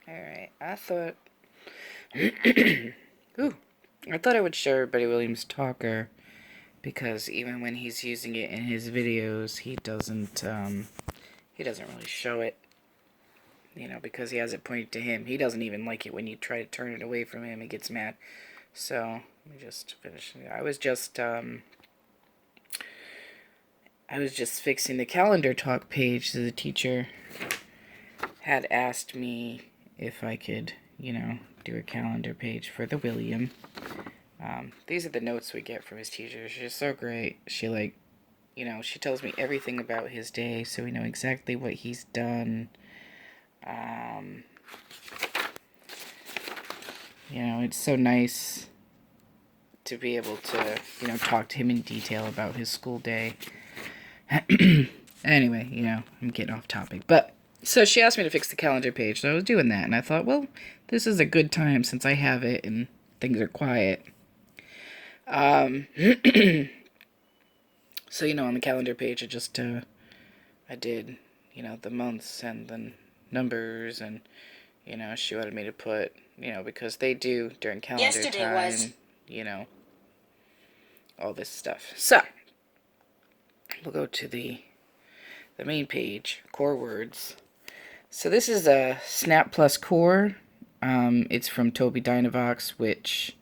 Alright, Ooh, I thought I would show everybody William's talker, because even when he's using it in his videos, he doesn't really show it, because he has it pointed to him. He doesn't even like it when you try to turn it away from him. He gets mad. So, let me just finish. I was just fixing the calendar talk page. So the teacher had asked me if I could, do a calendar page for the William. These are the notes we get from his teacher. She's so great. She she tells me everything about his day, so we know exactly what he's done. It's so nice to be able to, talk to him in detail about his school day. Anyway, I'm getting off topic. But, so she asked me to fix the calendar page, so I was doing that, and I thought, well, this is a good time since I have it and things are quiet. So, on the calendar page, I did, the months and the numbers, and, she wanted me to put, because they do during calendar Yesterday time, all this stuff. So, we'll go to the main page, core words. So this is a Snap Plus Core. It's from Tobi Dynavox, which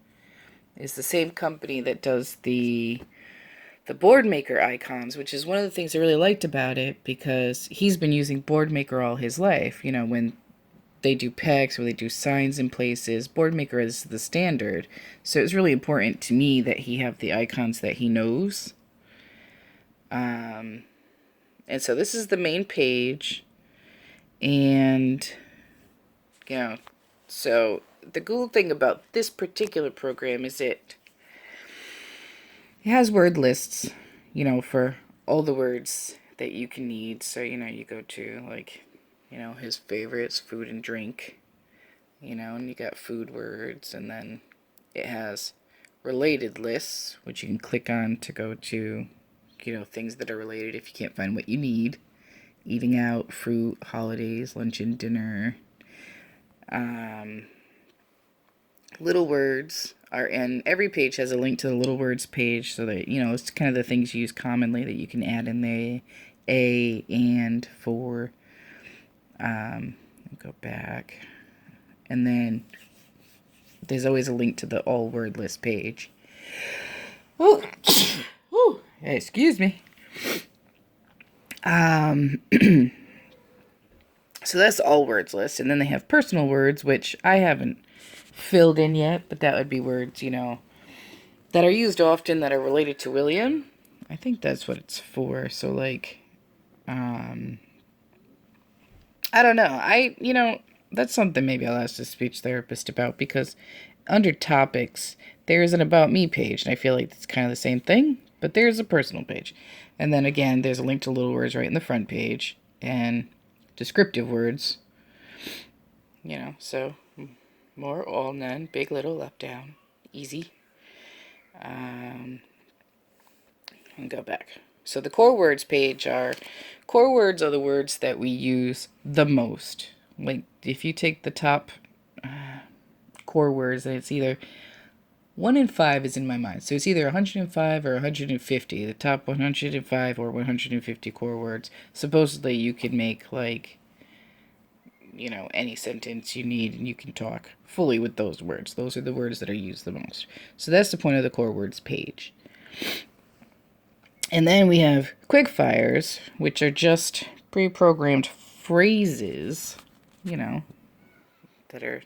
is the same company that does the board maker icons, which is one of the things I really liked about it, because he's been using board maker all his life. When they do PECs or they do signs in places, board maker is the standard. So it's really important to me that he have the icons that he knows. And so this is the main page. And, so the cool thing about this particular program is it has word lists, for all the words that you can need. So, you go to, his favorites, food and drink, and you got food words, and then it has related lists, which you can click on to go to, things that are related if you can't find what you need. Eating out, fruit, holidays, lunch and dinner. Little words are in every page has a link to the little words page, so that it's kind of the things you use commonly that you can add in there. A, and, for. Go back, and then there's always a link to the all word list page. Oh, excuse me. So that's the all words list, and then they have personal words, which I haven't filled in yet, but that would be words, that are used often that are related to William. I think that's what it's for. So, I don't know. That's something maybe I'll ask the speech therapist about, because under topics, there's an about me page, and I feel like it's kind of the same thing, but there's a personal page. And then again, there's a link to little words right in the front page, and descriptive words. So more, all, none, big, little, up, down, easy. And go back. So the core words page core words are the words that we use the most. Like, if you take the top core words, and it's either 1 in 5 is in my mind. So it's either 105 or 150. The top 105 or 150 core words. Supposedly you can make, any sentence you need, and you can talk fully with those words. Those are the words that are used the most. So that's the point of the core words page. And then we have Quickfires, which are just pre-programmed phrases, that are,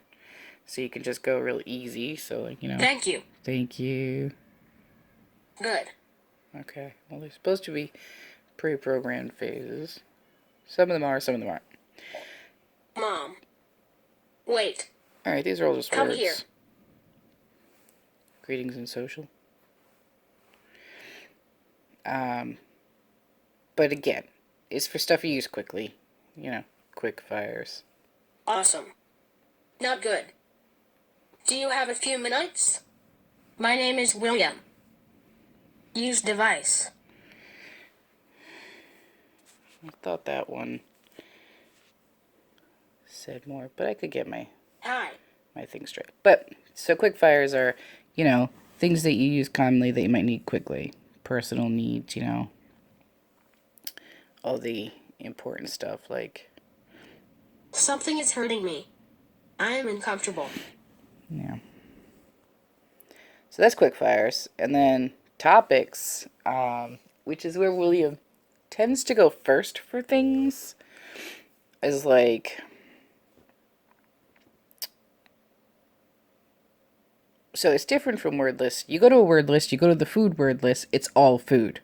so you can just go real easy. So, Thank you. Thank you. Good. Okay. Well, they're supposed to be pre-programmed phrases. Some of them are, some of them aren't. Mom. Wait. Alright, these are all just Come words. here. Greetings and social. But again, it's for stuff you use quickly. Quick fires. Awesome. Not good. Do you have a few minutes? My name is William. Use device. I thought that one said more, but I could get my Hi. thing straight. But, so quickfires are, things that you use commonly that you might need quickly. Personal needs, all the important stuff like... Something is hurting me. I am uncomfortable. Yeah. So that's quickfires. And then topics, which is where William tends to go first for things, is like... So it's different from word list. You go to a word list, you go to the food word list, it's all food.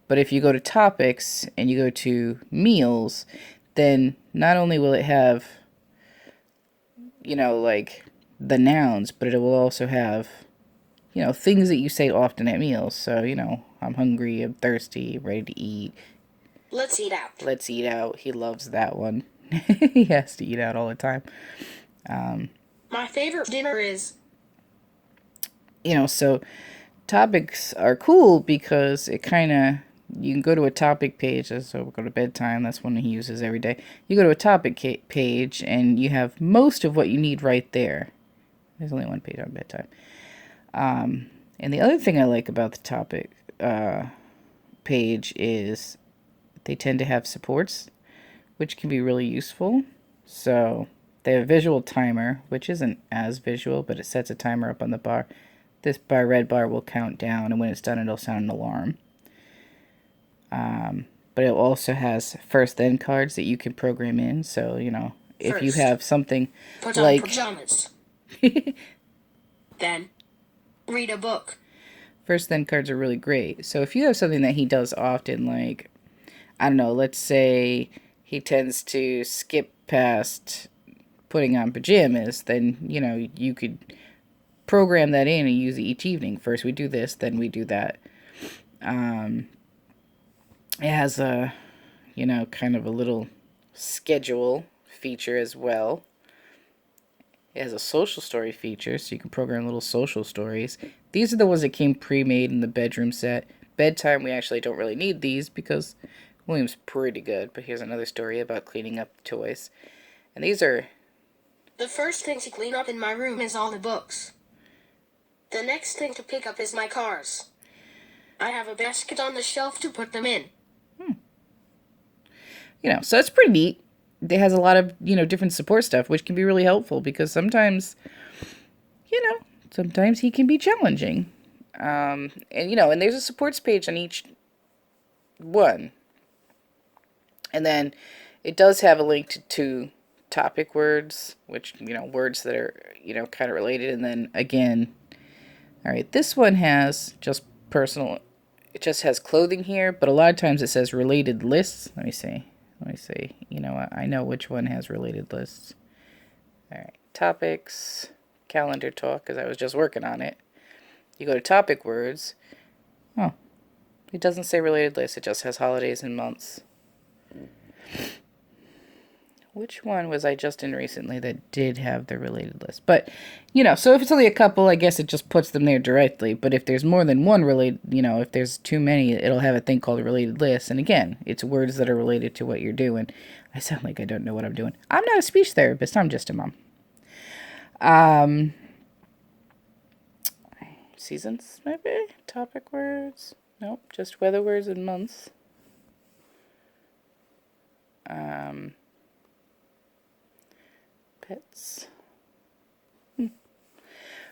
But if you go to topics and you go to meals, then not only will it have, like the nouns, but it will also have, things that you say often at meals. So, I'm hungry, I'm thirsty, ready to eat. Let's eat out. Let's eat out. He loves that one. He has to eat out all the time. My favorite dinner is... So topics are cool because it kind of... You can go to a topic page, so we'll go to bedtime, that's one he uses every day. You go to a topic page, and you have most of what you need right there. There's only one page on bedtime. And the other thing I like about the topic page is they tend to have supports, which can be really useful. So they have a visual timer, which isn't as visual, but it sets a timer up on the bar. This red bar will count down, and when it's done, it'll sound an alarm. But it also has first then cards that you can program in. So, if you have something put like... on pajamas. Then, read a book. First then cards are really great. So if you have something that he does often, like, I don't know, let's say he tends to skip past putting on pajamas, then, you could program that in and use it each evening. First we do this, then we do that. It has a, kind of a little schedule feature as well. It has a social story feature, so you can program little social stories. These are the ones that came pre-made in the bedroom set. Bedtime, we actually don't really need these because William's pretty good. But here's another story about cleaning up toys. And these are... The first thing to clean up in my room is all the books. The next thing to pick up is my cars. I have a basket on the shelf to put them in. So it's pretty neat. It has a lot of, different support stuff, which can be really helpful because sometimes, sometimes he can be challenging. And there's a supports page on each one. And then it does have a link to topic words, which, words that are, kind of related. And then again, all right, this one has just personal, it just has clothing here, but a lot of times it says related lists. Let me see. I know which one has related lists. All right, topics, calendar talk, because I was just working on it. You go to topic words. Oh, it doesn't say related lists. It just has holidays and months. Which one was I just in recently that did have the related list? But, so if it's only a couple, I guess it just puts them there directly. But if there's more than one related, if there's too many, it'll have a thing called a related list. And again, it's words that are related to what you're doing. I sound like I don't know what I'm doing. I'm not a speech therapist. I'm just a mom. Seasons, maybe? Topic words? Nope, just weather words and months. Pets.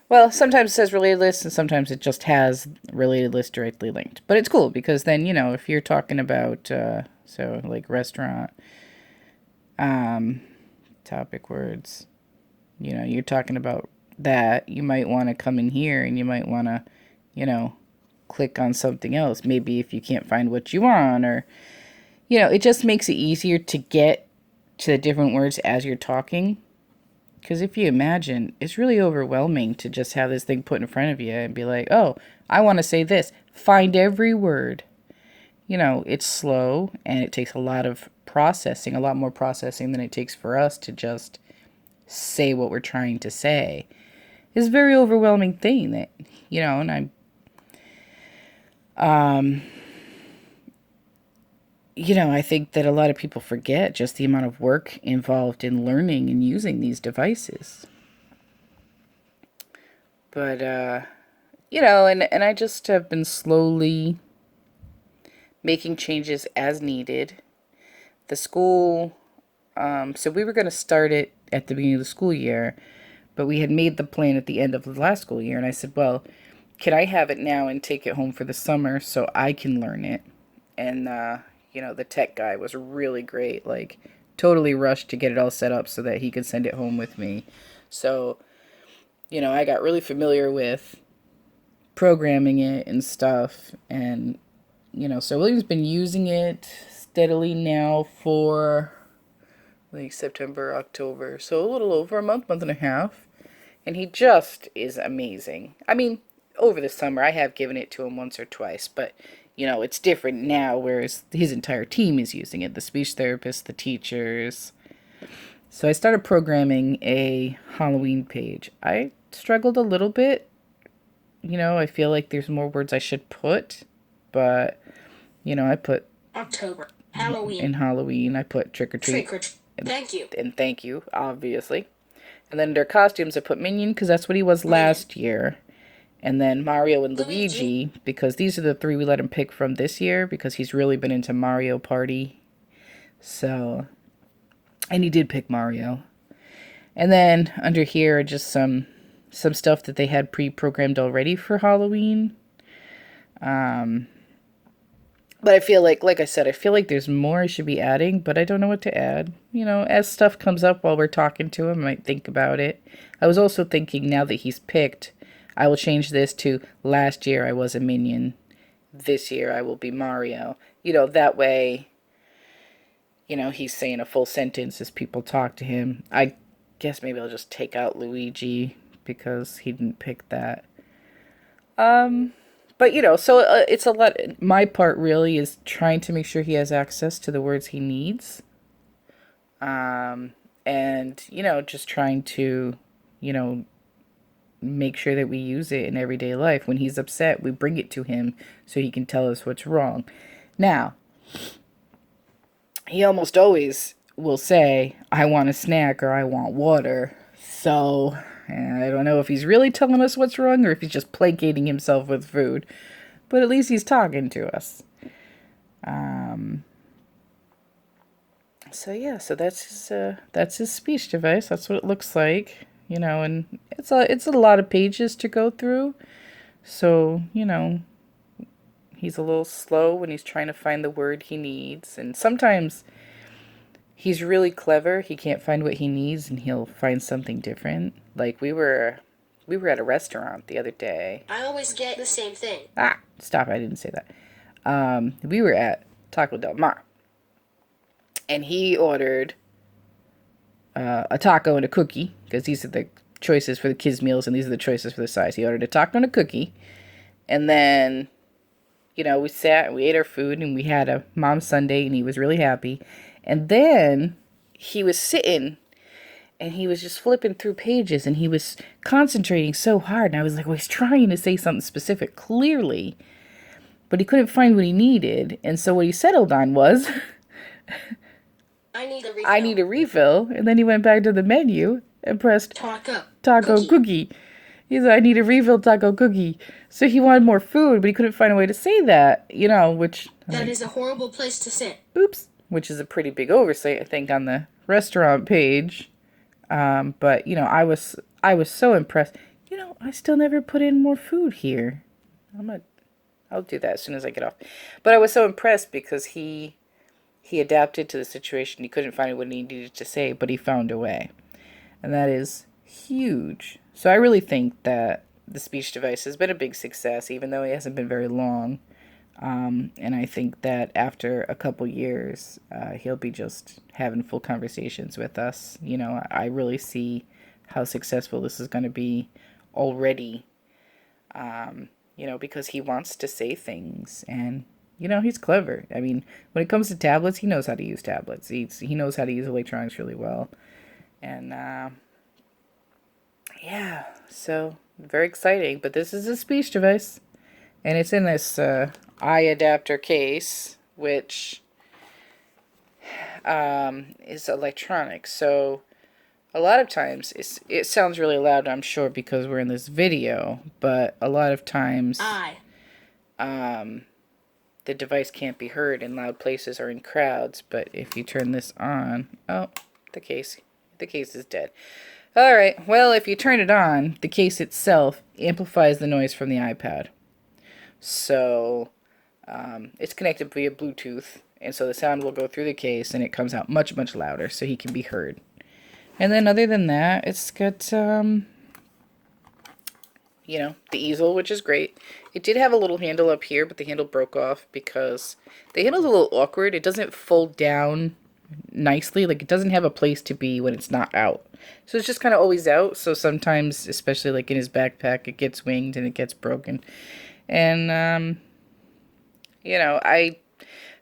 Well, sometimes it says related list, and sometimes it just has related list directly linked. But it's cool because then, if you're talking about, so like restaurant, topic words, you're talking about that, you might want to come in here and you might want to, click on something else. Maybe if you can't find what you want, or, it just makes it easier to get to the different words as you're talking. Because if you imagine, it's really overwhelming to just have this thing put in front of you and be like, oh, I want to say this. Find every word. It's slow and it takes a lot of processing, a lot more processing than it takes for us to just say what we're trying to say. It's a very overwhelming thing that, and I think that a lot of people forget just the amount of work involved in learning and using these devices. But, and I just have been slowly making changes as needed. The school, so we were going to start it at the beginning of the school year, but we had made the plan at the end of the last school year. And I said, well, can I have it now and take it home for the summer so I can learn it? And, the tech guy was really great, like totally rushed to get it all set up so that he could send it home with me. So, I got really familiar with programming it and stuff. And, so William's been using it steadily now for like September, October. So a little over a month and a half. And he just is amazing. I mean, over the summer, I have given it to him once or twice, but, it's different now, whereas his entire team is using it, the speech therapists, the teachers. So I started programming a Halloween page. I struggled a little bit. I feel like there's more words I should put, but, I put October. Halloween. in Halloween, I put trick or treat. Trick or treat. Thank you. And thank you, obviously. And then under costumes, I put Minion, because that's what he was last year. And then Mario and Luigi, because these are the three we let him pick from this year, because he's really been into Mario Party. So, and he did pick Mario. And then under here are just some stuff that they had pre-programmed already for Halloween. But I feel like I said, I feel like there's more I should be adding, but I don't know what to add. As stuff comes up while we're talking to him, I might think about it. I was also thinking, now that he's picked, I will change this to last year I was a Minion. This year I will be Mario. That way, he's saying a full sentence as people talk to him. I guess maybe I'll just take out Luigi because he didn't pick that. But, so it's a lot. My part really is trying to make sure he has access to the words he needs. And, just trying to, make sure that we use it in everyday life. When he's upset, we bring it to him so he can tell us what's wrong. Now, he almost always will say, I want a snack or I want water. So, I don't know if he's really telling us what's wrong or if he's just placating himself with food. But at least he's talking to us. So that's his speech device. That's what it looks like, and it's a lot of pages to go through. So, he's a little slow when he's trying to find the word he needs, and sometimes he's really clever. He can't find what he needs and he'll find something different. Like we were at a restaurant the other day. I always get the same thing. Stop, I didn't say that. We were at Taco Del Mar. And he ordered a taco and a cookie, because these are the choices for the kids' meals and these are the choices for the size. He ordered a taco and a cookie. And then, we sat and we ate our food and we had a mom sundae and he was really happy. And then he was sitting and he was just flipping through pages and he was concentrating so hard. And I was like, well, he's trying to say something specific clearly, but he couldn't find what he needed. And so what he settled on was, I need a refill. And then he went back to the menu and pressed taco cookie. He said, I need a refill taco cookie. So he wanted more food, but he couldn't find a way to say that, which... That is a horrible place to sit. Oops. Which is a pretty big oversight, I think, on the restaurant page. But, I was so impressed. I still never put in more food here. I'll do that as soon as I get off. But I was so impressed because he adapted to the situation. He couldn't find what he needed to say, but he found a way. And that is huge. So I really think that the speech device has been a big success, even though it hasn't been very long. And I think that after a couple years, he'll be just having full conversations with us. I really see how successful this is going to be already, because he wants to say things and, he's clever. I mean, when it comes to tablets, he knows how to use tablets. He knows how to use electronics really well. And, so very exciting. But this is a speech device. And it's in this eye adapter case, which is electronic. So a lot of times, it sounds really loud, I'm sure, because we're in this video, but a lot of times the device can't be heard in loud places or in crowds. But if you turn this on, oh, the case is dead. All right, well, if you turn it on, the case itself amplifies the noise from the iPad. So it's connected via Bluetooth, and so the sound will go through the case, and it comes out much, much louder, so he can be heard. And then other than that, it's got, you know, the easel, which is great. It did have a little handle up here, but the handle broke off because the handle's a little awkward. It doesn't fold down nicely. Like, it doesn't have a place to be when it's not out. So it's just kind of always out. So sometimes, especially like in his backpack, it gets winged and it gets broken. And, you know, I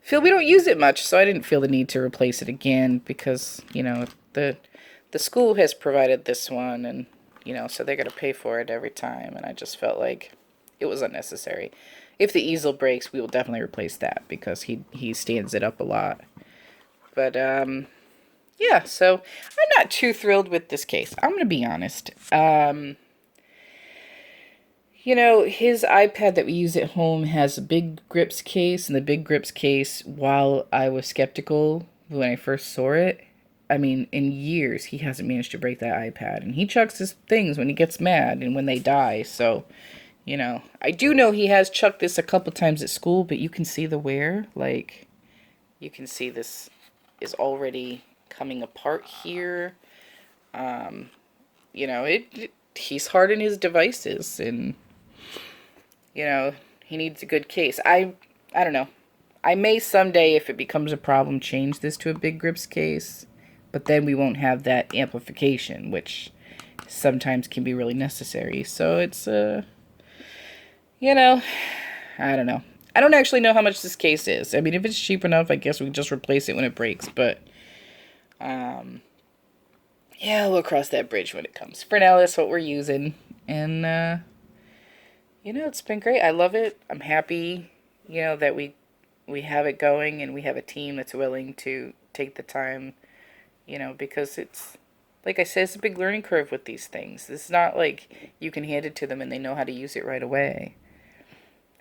feel we don't use it much, so I didn't feel the need to replace it again because, you know, the school has provided this one, and, you know, so they're going to pay for it every time, and I just felt like it was unnecessary. If the easel breaks, we will definitely replace that because he stands it up a lot. But, yeah, so I'm not too thrilled with this case. I'm going to be honest. You know, his iPad that we use at home has a big grips case, and the big grips case, while I was skeptical when I first saw it, I mean, in years, he hasn't managed to break that iPad. And he chucks his things when he gets mad and when they die. So, you know, I do know he has chucked this a couple times at school, but you can see the wear. Like, you can see this is already coming apart here. You know, he's hard on his devices, and, you know, he needs a good case. I don't know. I may someday, if it becomes a problem, change this to a big grips case. But then we won't have that amplification, which sometimes can be really necessary. So it's, you know, I don't know. I don't actually know how much this case is. I mean, if it's cheap enough, I guess we can just replace it when it breaks. But, yeah, we'll cross that bridge when it comes. For now, that's what we're using. And, you know, it's been great. I love it. I'm happy, you know, that we have it going and we have a team that's willing to take the time, you know, because it's, like I said, it's a big learning curve with these things. It's not like you can hand it to them and they know how to use it right away.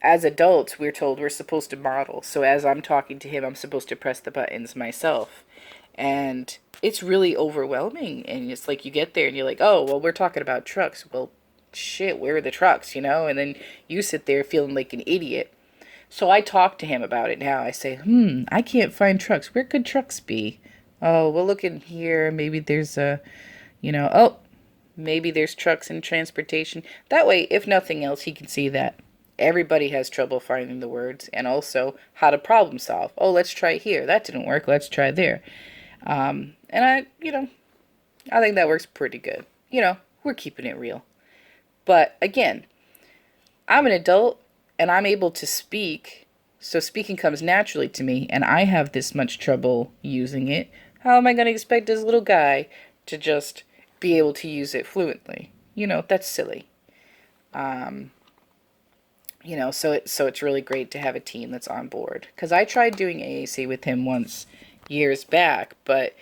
As adults, we're told we're supposed to model. So as I'm talking to him, I'm supposed to press the buttons myself. And it's really overwhelming. And it's like you get there and you're like, oh, well, we're talking about trucks. Well, shit, where are the trucks, you know? And then you sit there feeling like an idiot. So I talk to him about it now. I say, I can't find trucks. Where could trucks be? Oh, we'll look in here. Maybe there's a, you know, oh, maybe there's trucks in transportation. That way, if nothing else, he can see that everybody has trouble finding the words, and also how to problem solve. Oh, let's try here. That didn't work. Let's try there. And I, you know, I think that works pretty good. You know, we're keeping it real. But again, I'm an adult and I'm able to speak, so speaking comes naturally to me, and I have this much trouble using it. How am I going to expect this little guy to just be able to use it fluently? You know, that's silly. You know, so it's really great to have a team that's on board. Because I tried doing AAC with him once years back, but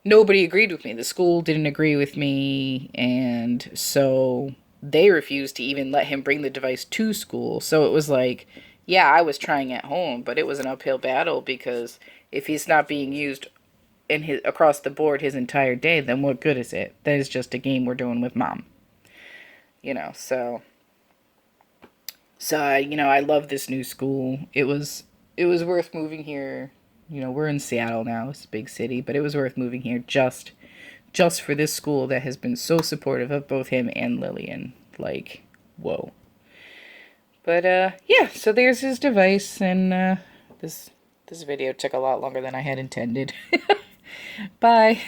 nobody agreed with me. The school didn't agree with me, and so they refused to even let him bring the device to school. So it was like, yeah, I was trying at home, but it was an uphill battle because if he's not being used in his across the board his entire day, then what good is it? That is just a game we're doing with mom. You know, so you know, I love this new school. It was worth moving here. You know, we're in Seattle now. It's a big city, but it was worth moving here just for this school that has been so supportive of both him and Lillian. Like, whoa. But yeah, so there's his device, and this video took a lot longer than I had intended. Bye.